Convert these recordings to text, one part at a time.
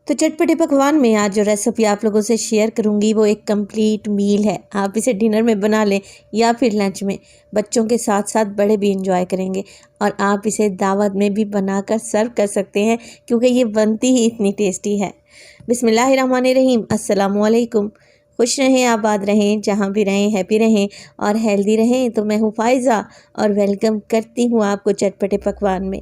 तो चटपटे पकवान में आज जो रेसिपी आप लोगों से शेयर करूंगी वो एक कंप्लीट मील है। आप इसे डिनर में बना लें या फिर लंच में, बच्चों के साथ साथ बड़े भी इंजॉय करेंगे। और आप इसे दावत में भी बनाकर सर्व कर सकते हैं क्योंकि ये बनती ही इतनी टेस्टी है। बिस्मिल्लाहिर्रहमानिर्रहीम, अस्सलामुअलैकुम। खुश रहें, आबाद रहें, जहाँ भी रहें हैप्पी रहें और हेल्दी रहें। तो मैं हूँ फ़ायज़ा और वेलकम करती हूँ आपको चटपटे पकवान में।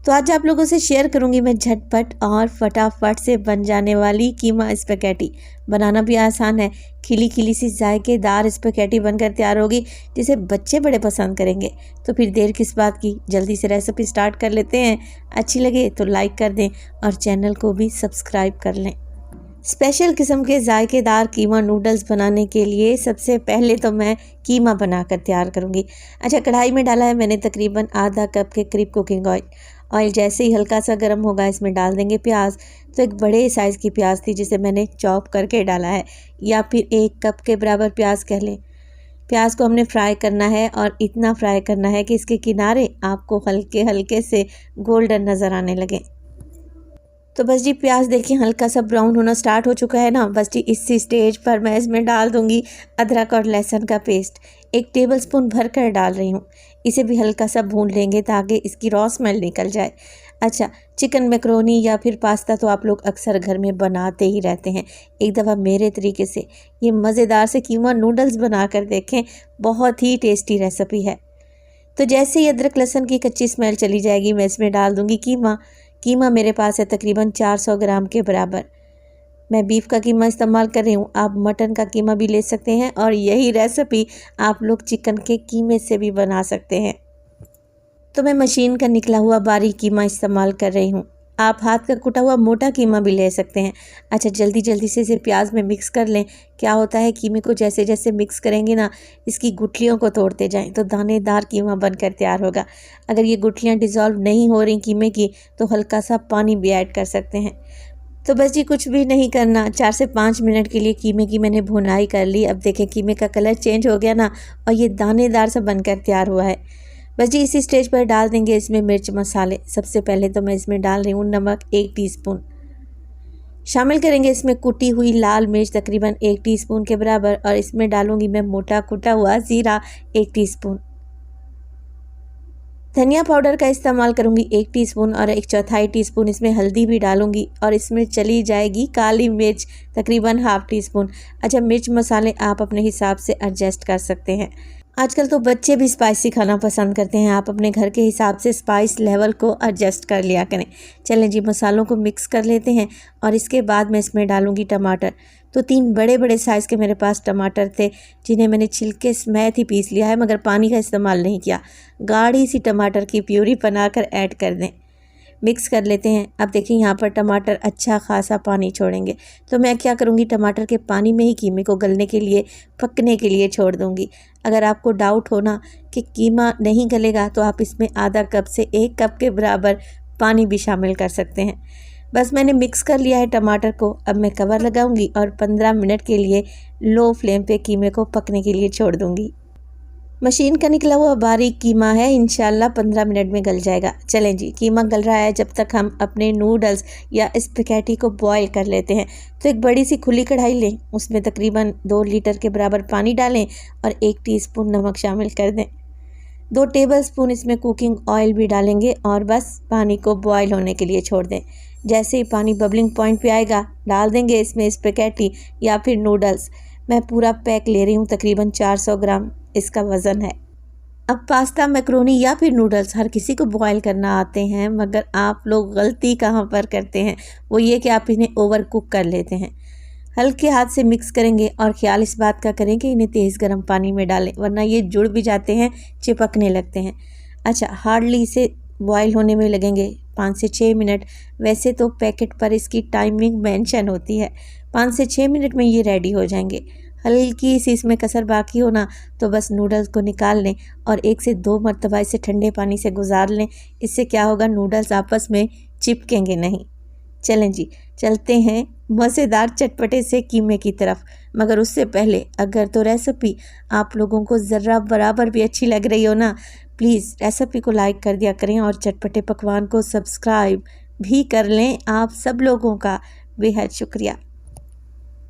तो आज आप लोगों से शेयर करूंगी मैं झटपट और फटाफट से बन जाने वाली कीमा स्पैगेटी। बनाना भी आसान है। खिली खिली सी जायकेदार स्पैगेटी बनकर तैयार होगी जिसे बच्चे बड़े पसंद करेंगे। तो फिर देर किस बात की, जल्दी से रेसिपी स्टार्ट कर लेते हैं। अच्छी लगे तो लाइक कर दें और चैनल को भी सब्सक्राइब कर लें। स्पेशल किस्म के जायकेदार कीमा नूडल्स बनाने के लिए सबसे पहले तो मैं कीमा बनाकर तैयार करूंगी। अच्छा, कढ़ाई में डाला है मैंने तकरीबन आधा कप के करीब कुकिंग ऑयल। ऑयल जैसे ही हल्का सा गर्म होगा इसमें डाल देंगे प्याज। तो एक बड़े साइज़ की प्याज थी जिसे मैंने चॉप करके डाला है, या फिर 1 कप के बराबर प्याज कह लें। प्याज को हमने फ्राई करना है और इतना फ्राई करना है कि इसके किनारे आपको हल्के हल्के से गोल्डन नज़र आने लगे। तो बस जी प्याज देखिए हल्का सा ब्राउन होना स्टार्ट हो चुका है ना। बस जी इसी स्टेज पर मैं इसमें डाल दूंगी अदरक और लहसुन का पेस्ट। 1 टेबलस्पून भर कर डाल रही हूँ। इसे भी हल्का सा भून लेंगे ताकि इसकी रॉ स्मेल निकल जाए। अच्छा, चिकन मैक्रोनी या फिर पास्ता तो आप लोग अक्सर घर में बनाते ही रहते हैं। एक दफ़ा मेरे तरीके से ये मज़ेदार से कीमा नूडल्स बना कर देखें, बहुत ही टेस्टी रेसिपी है। तो जैसे ही अदरक लहसुन की कच्ची स्मेल चली जाएगी मैं इसमें डाल दूंगी कीमा। कीमा मेरे पास है तकरीबन 400 ग्राम के बराबर। मैं बीफ का कीमा इस्तेमाल कर रही हूँ, आप मटन का कीमा भी ले सकते हैं और यही रेसिपी आप लोग चिकन के कीमे से भी बना सकते हैं। तो मैं मशीन का निकला हुआ बारीक कीमा इस्तेमाल कर रही हूँ। आप हाथ का कुटा हुआ मोटा कीमा भी ले सकते हैं। अच्छा, जल्दी जल्दी से इसे प्याज में मिक्स कर लें। क्या होता है कीमे को जैसे जैसे मिक्स करेंगे ना, इसकी गुठलियों को तोड़ते जाएं तो दानेदार कीमा बनकर तैयार होगा। अगर ये गुठलियाँ डिज़ोल्व नहीं हो रही कीमे की तो हल्का सा पानी भी ऐड कर सकते हैं। तो बस जी कुछ भी नहीं करना, 4 से 5 मिनट के लिए कीमे की मैंने भुनाई कर ली। अब देखें कीमे का कलर चेंज हो गया ना और ये दानेदार सा बनकर तैयार हुआ है। बस जी इसी स्टेज पर डाल देंगे इसमें मिर्च मसाले। सबसे पहले तो मैं इसमें डाल रही हूँ नमक 1 टीस्पून। शामिल करेंगे इसमें कुटी हुई लाल मिर्च तकरीबन 1 टीस्पून के बराबर, और इसमें डालूंगी मैं मोटा कुटा हुआ ज़ीरा 1 टीस्पून। धनिया पाउडर का इस्तेमाल करूंगी 1 टीस्पून और 1/4 टीस्पून इसमें हल्दी भी डालूंगी, और इसमें चली जाएगी काली मिर्च तकरीबन ½ टीस्पून। अच्छा, मिर्च मसाले आप अपने हिसाब से एडजस्ट कर सकते हैं। आजकल तो बच्चे भी स्पाइसी खाना पसंद करते हैं, आप अपने घर के हिसाब से स्पाइस लेवल को एडजस्ट कर लिया करें। चलें जी मसालों को मिक्स कर लेते हैं और इसके बाद मैं इसमें डालूंगी टमाटर। तो 3 बड़े बड़े साइज़ के मेरे पास टमाटर थे जिन्हें मैंने छिलके समेत ही पीस लिया है, मगर पानी का इस्तेमाल नहीं किया। गाढ़ी सी टमाटर की प्यूरी बनाकर ऐड कर दें। मिक्स कर लेते हैं। अब देखिए यहाँ पर टमाटर अच्छा खासा पानी छोड़ेंगे, तो मैं क्या करूँगी टमाटर के पानी में ही कीमे को गलने के लिए, पकने के लिए छोड़ दूँगी। अगर आपको डाउट हो ना कि कीमा नहीं गलेगा तो आप इसमें आधा कप से 1 कप के बराबर पानी भी शामिल कर सकते हैं। बस मैंने मिक्स कर लिया है टमाटर को। अब मैं कवर लगाऊंगी और 15 मिनट के लिए लो फ्लेम पे कीमे को पकने के लिए छोड़ दूँगी। मशीन का निकला हुआ बारीक कीमा है, इंशाल्लाह 15 मिनट में गल जाएगा। चलें जी कीमा गल रहा है, जब तक हम अपने नूडल्स या स्पैगेटी को बॉईल कर लेते हैं। तो एक बड़ी सी खुली कढ़ाई लें, उसमें तकरीबन 2 लीटर के बराबर पानी डालें और 1 टीस्पून नमक शामिल कर दें। 2 टेबलस्पून इसमें कुकिंग ऑयल भी डालेंगे और बस पानी को बॉईल होने के लिए छोड़ दें। जैसे ही पानी बबलिंग पॉइंट पे आएगा डाल देंगे इसमें स्पैगेटी या फिर नूडल्स। मैं पूरा पैक ले रही हूँ, तकरीबन 400 ग्राम इसका वज़न है। अब पास्ता मैक्रोनी या फिर नूडल्स हर किसी को बॉईल करना आते हैं, मगर आप लोग गलती कहाँ पर करते हैं, वो ये कि आप इन्हें ओवर कुक कर लेते हैं। हल्के हाथ से मिक्स करेंगे और ख्याल इस बात का करें कि इन्हें तेज़ गर्म पानी में डालें, वरना ये जुड़ भी जाते हैं, चिपकने लगते हैं। अच्छा, हार्डली इसे बॉईल होने में लगेंगे 5 से 6 मिनट। वैसे तो पैकेट पर इसकी टाइमिंग मेंशन होती है, 5 से 6 मिनट में ये रेडी हो जाएंगे। हल्की सी इसमें कसर बाकी हो ना तो बस नूडल्स को निकाल लें और 1 से 2 मरतबा इसे ठंडे पानी से गुजार लें। इससे क्या होगा, नूडल्स आपस में चिपकेंगे नहीं। चलें जी चलते हैं मज़ेदार चटपटे से कीमे की तरफ, मगर उससे पहले अगर तो रेसिपी आप लोगों को ज़रा बराबर भी अच्छी लग रही हो ना, प्लीज़ रेसिपी को लाइक कर दिया करें और चटपटे पकवान को सब्सक्राइब भी कर लें। आप सब लोगों का बेहद शुक्रिया।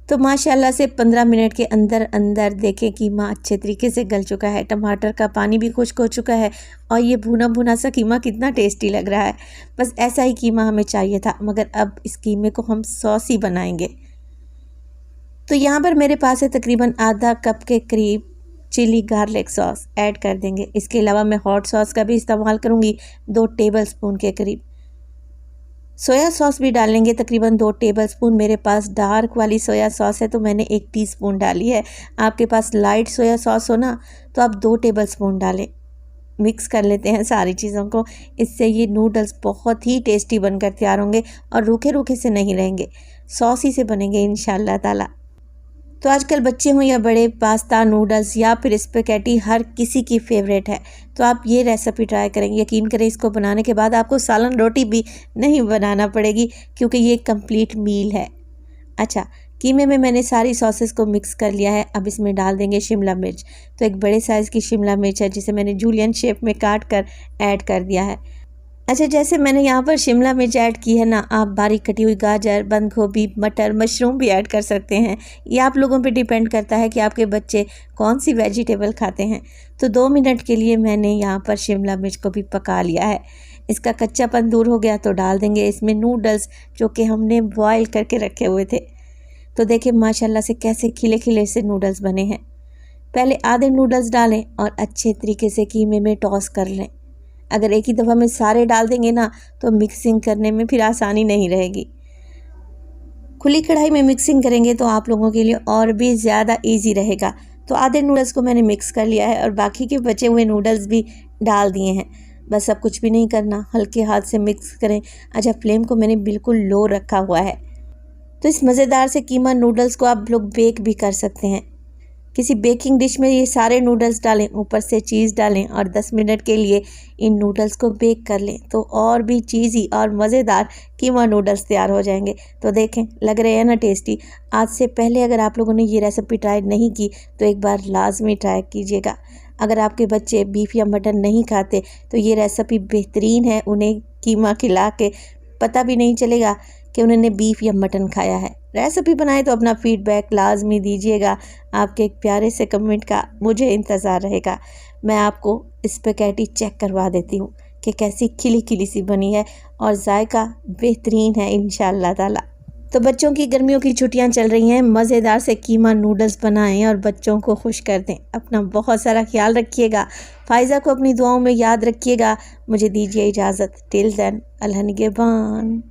तो माशाल्लाह से 15 मिनट के अंदर अंदर देखें कीमा अच्छे तरीके से गल चुका है, टमाटर का पानी भी खुश्क हो चुका है और ये भुना भुना सा कीमा कितना टेस्टी लग रहा है। बस ऐसा ही कीमा हमें चाहिए था, मगर अब इस कीमे को हम सॉसी बनाएंगे। तो यहाँ पर मेरे पास है तकरीबन आधा कप के करीब चिली गार्लिक सॉस ऐड कर देंगे। इसके अलावा मैं हॉट सॉस का भी इस्तेमाल करूँगी 2 टेबलस्पून के करीब। सोया सॉस भी डालेंगे तकरीबन 2 टेबलस्पून। मेरे पास डार्क वाली सोया सॉस है तो मैंने 1 टीस्पून डाली है। आपके पास लाइट सोया सॉस हो ना तो आप 2 टेबलस्पून डालें। मिक्स कर लेते हैं सारी चीज़ों को। इससे ये नूडल्स बहुत ही टेस्टी बनकर तैयार होंगे और रूखे रूखे से नहीं रहेंगे, सॉसी से बनेंगे इंशाल्लाह ताला। तो आजकल बच्चे हों या बड़े, पास्ता, नूडल्स या फिर स्पैगेटी हर किसी की फेवरेट है। तो आप ये रेसिपी ट्राई करेंगे, यकीन करें इसको बनाने के बाद आपको सालन रोटी भी नहीं बनाना पड़ेगी क्योंकि ये कंप्लीट मील है। अच्छा, कीमे में मैंने सारी सॉसेस को मिक्स कर लिया है। अब इसमें डाल देंगे शिमला मिर्च। तो एक बड़े साइज़ की शिमला मिर्च है जिसे मैंने जूलियन शेप में काट कर ऐड कर दिया है। अच्छा, जैसे मैंने यहाँ पर शिमला मिर्च ऐड की है ना, आप बारीक कटी हुई गाजर, बंद गोभी, मटर, मशरूम भी ऐड कर सकते हैं। ये आप लोगों पे डिपेंड करता है कि आपके बच्चे कौन सी वेजिटेबल खाते हैं। तो 2 मिनट के लिए मैंने यहाँ पर शिमला मिर्च को भी पका लिया है। इसका कच्चापन दूर हो गया तो डाल देंगे इसमें नूडल्स जो कि हमने बॉयल करके रखे हुए थे। तो देखिए माशाल्लाह से कैसे खिले खिले से नूडल्स बने हैं। पहले आधे नूडल्स डालें और अच्छे तरीके से कीमे में टॉस कर लें। अगर एक ही दफ़ा में सारे डाल देंगे ना तो मिक्सिंग करने में फिर आसानी नहीं रहेगी। खुली कढ़ाई में मिक्सिंग करेंगे तो आप लोगों के लिए और भी ज़्यादा इजी रहेगा। तो आधे नूडल्स को मैंने मिक्स कर लिया है और बाकी के बचे हुए नूडल्स भी डाल दिए हैं। बस अब कुछ भी नहीं करना, हल्के हाथ से मिक्स करें। अच्छा, फ्लेम को मैंने बिल्कुल लो रखा हुआ है। तो इस मज़ेदार से कीमा नूडल्स को आप लोग बेक भी कर सकते हैं। किसी बेकिंग डिश में ये सारे नूडल्स डालें, ऊपर से चीज़ डालें और 10 मिनट के लिए इन नूडल्स को बेक कर लें तो और भी चीज़ी और मज़ेदार कीमा नूडल्स तैयार हो जाएंगे। तो देखें, लग रहे हैं ना टेस्टी। आज से पहले अगर आप लोगों ने ये रेसिपी ट्राई नहीं की तो एक बार लाजमी ट्राई कीजिएगा। अगर आपके बच्चे बीफ या मटन नहीं खाते तो ये रेसिपी बेहतरीन है। उन्हें कीमा खिला के पता भी नहीं चलेगा कि उन्होंने बीफ या मटन खाया है। रेसिपी बनाए तो अपना फीडबैक लाजमी दीजिएगा। आपके एक प्यारे से कमेंट का मुझे इंतज़ार रहेगा। मैं आपको स्पैगेटी चेक करवा देती हूँ कि कैसी खिली खिली सी बनी है और जायका बेहतरीन है इंशाअल्लाह ताला। तो बच्चों की गर्मियों की छुट्टियां चल रही हैं, मज़ेदार से कीमा नूडल्स बनाएं और बच्चों को खुश कर दें। अपना बहुत सारा ख्याल रखिएगा। फ़ाइज़ा को अपनी दुआओं में याद रखिएगा। मुझे दीजिए इजाज़त। टिल देन, अल्लाह निगहबान।